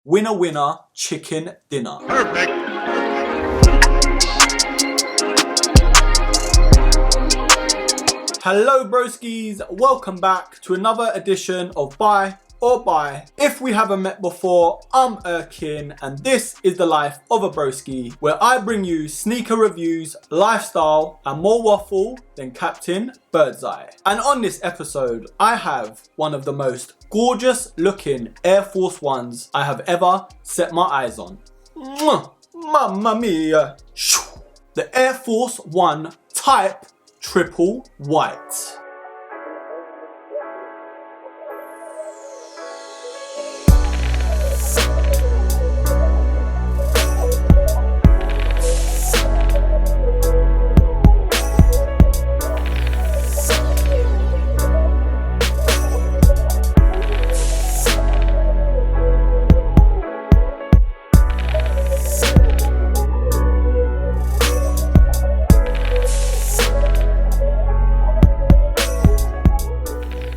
Winner winner, chicken dinner. Perfect. Hello broskies, welcome back to another edition of Buy or Buy. If we haven't met before, I'm Erkin and this is the life of a broski, where I bring you sneaker reviews, lifestyle and more waffle than Captain Birdseye. And on this episode, I have one of the most gorgeous looking Air Force Ones I have ever set my eyes on. Mwah! Mamma mia! The Air Force One Type Triple White.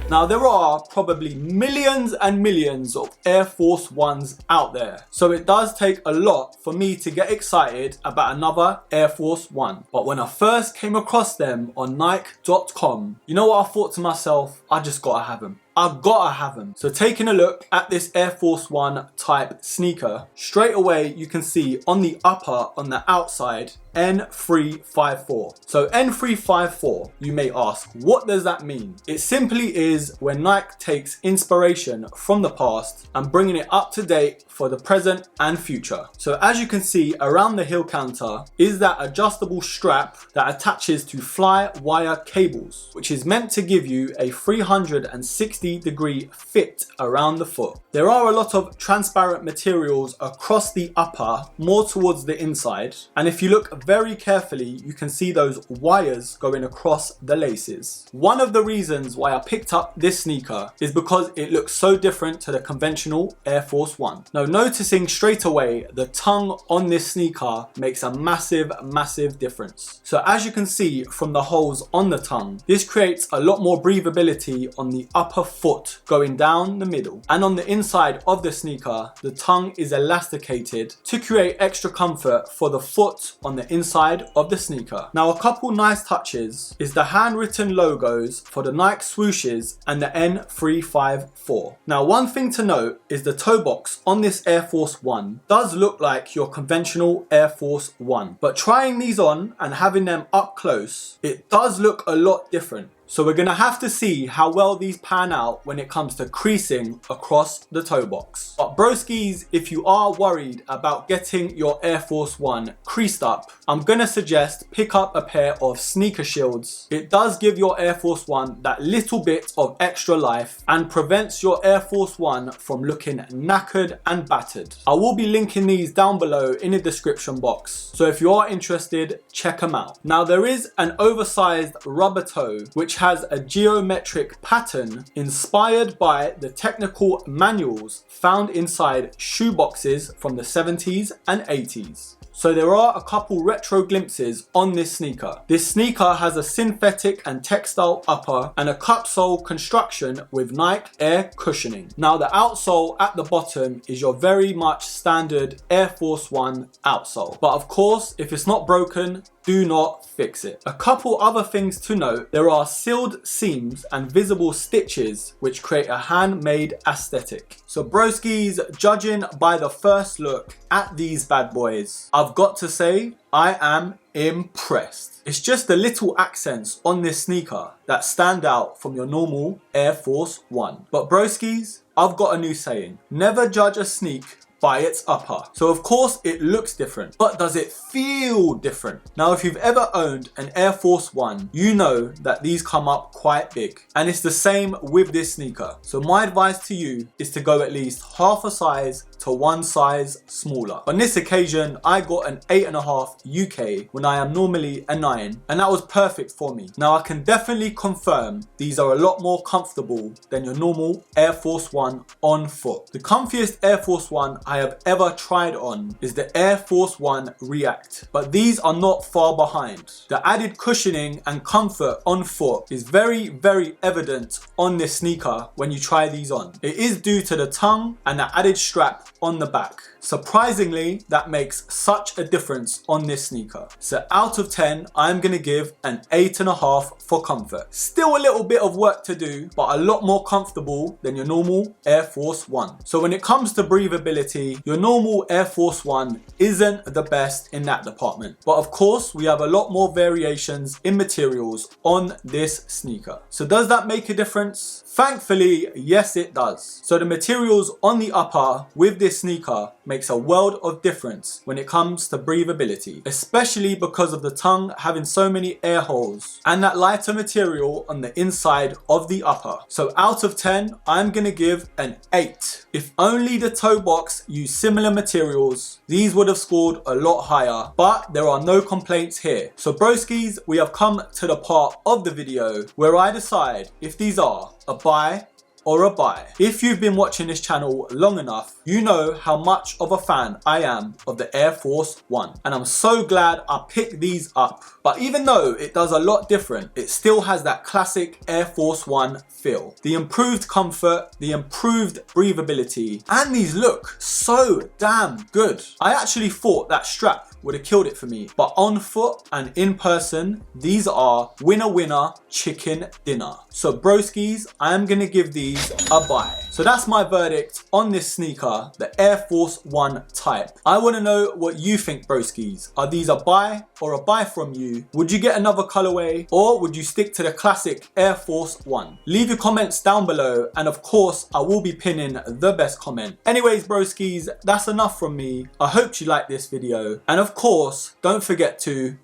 Now there are probably millions and millions of Air Force Ones out there, so it does take a lot for me to get excited about another Air Force One. But when I first came across them on Nike.com, you know what I thought to myself? I just gotta have them. I've gotta have them. So taking a look at this Air Force One Type sneaker, straight away you can see on the upper, on the outside, N354. So N354, you may ask, what does that mean? It simply is when Nike takes inspiration from the past and bringing it up to date for the present and future. So as you can see around the heel counter is that adjustable strap that attaches to fly wire cables, which is meant to give you a 360-degree fit around the foot. There are a lot of transparent materials across the upper, more towards the inside, and if you look very carefully you can see those wires going across the laces. One of the reasons why I picked up this sneaker is because it looks so different to the conventional Air Force One. Now noticing straight away the tongue on this sneaker makes a massive difference. So as you can see from the holes on the tongue, this creates a lot more breathability on the upper foot going down the middle, and on the inside of the sneaker the tongue is elasticated to create extra comfort for the foot on the inside of the sneaker. Now a couple nice touches is the handwritten logos for the Nike swooshes and the N354. Now one thing to note is the toe box on this Air Force One does look like your conventional Air Force One, but trying these on and having them up close, it does look a lot different. So we're gonna have to see how well these pan out when it comes to creasing across the toe box. But broskies, if you are worried about getting your Air Force One creased up, I'm gonna suggest pick up a pair of sneaker shields. It does give your Air Force One that little bit of extra life and prevents your Air Force One from looking knackered and battered. I will be linking these down below in the description box, so if you are interested, check them out. Now there is an oversized rubber toe which has a geometric pattern inspired by the technical manuals found inside shoe boxes from the 70s and 80s. So there are a couple retro glimpses on this sneaker. This sneaker has a synthetic and textile upper and a cupsole construction with Nike Air cushioning. Now the outsole at the bottom is your very much standard Air Force One outsole. But of course, if it's not broken, do not fix it. A couple other things to note, there are sealed seams and visible stitches which create a handmade aesthetic. So broskies, judging by the first look at these bad boys, I've got to say I am impressed. It's just the little accents on this sneaker that stand out from your normal Air Force One. But broskies, I've got a new saying: never judge a sneak by its upper. So of course it looks different, but does it feel different? Now if you've ever owned an Air Force One, you know that these come up quite big, and it's the same with this sneaker. So my advice to you is to go at least half a size to one size smaller. On this occasion, I got an 8.5 UK when I am normally a 9, and that was perfect for me. Now I can definitely confirm these are a lot more comfortable than your normal Air Force One on foot. The comfiest Air Force One I have ever tried on is the Air Force 1 React, but these are not far behind. The added cushioning and comfort on foot is very, very evident on this sneaker when you try these on. It is due to the tongue and the added strap on the back. Surprisingly, that makes such a difference on this sneaker. So out of 10, I'm gonna give an 8.5 for comfort. Still a little bit of work to do, but a lot more comfortable than your normal Air Force 1. So when it comes to breathability, your normal Air Force 1 isn't the best in that department. But of course, we have a lot more variations in materials on this sneaker. So does that make a difference? Thankfully, yes it does. So the materials on the upper with this sneaker makes a world of difference when it comes to breathability, especially because of the tongue having so many air holes and that lighter material on the inside of the upper. So out of 10, I'm gonna give an 8. If only the toe box used similar materials, these would have scored a lot higher, but there are no complaints here. So broskies, we have come to the part of the video where I decide if these are a buy or a buy. If you've been watching this channel long enough, you know how much of a fan I am of the Air Force 1. And I'm so glad I picked these up. But even though it does a lot different, it still has that classic Air Force 1 feel. The improved comfort, the improved breathability, and these look so damn good. I actually thought that strap would have killed it for me, but on foot and in person, these are winner chicken dinner. So broskies, I am gonna give these a buy. So that's my verdict on this sneaker, the Air Force 1 Type. I wanna know what you think, broskies. Are these a buy or a buy from you? Would you get another colorway, or would you stick to the classic Air Force 1? Leave your comments down below, and of course, I will be pinning the best comment. Anyways, broskies, that's enough from me. I hope you liked this video, and of course, don't forget to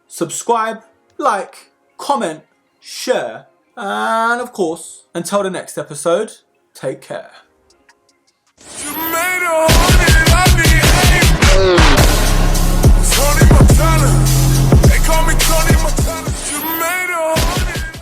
subscribe, like, comment, share, and of course, until the next episode, take care.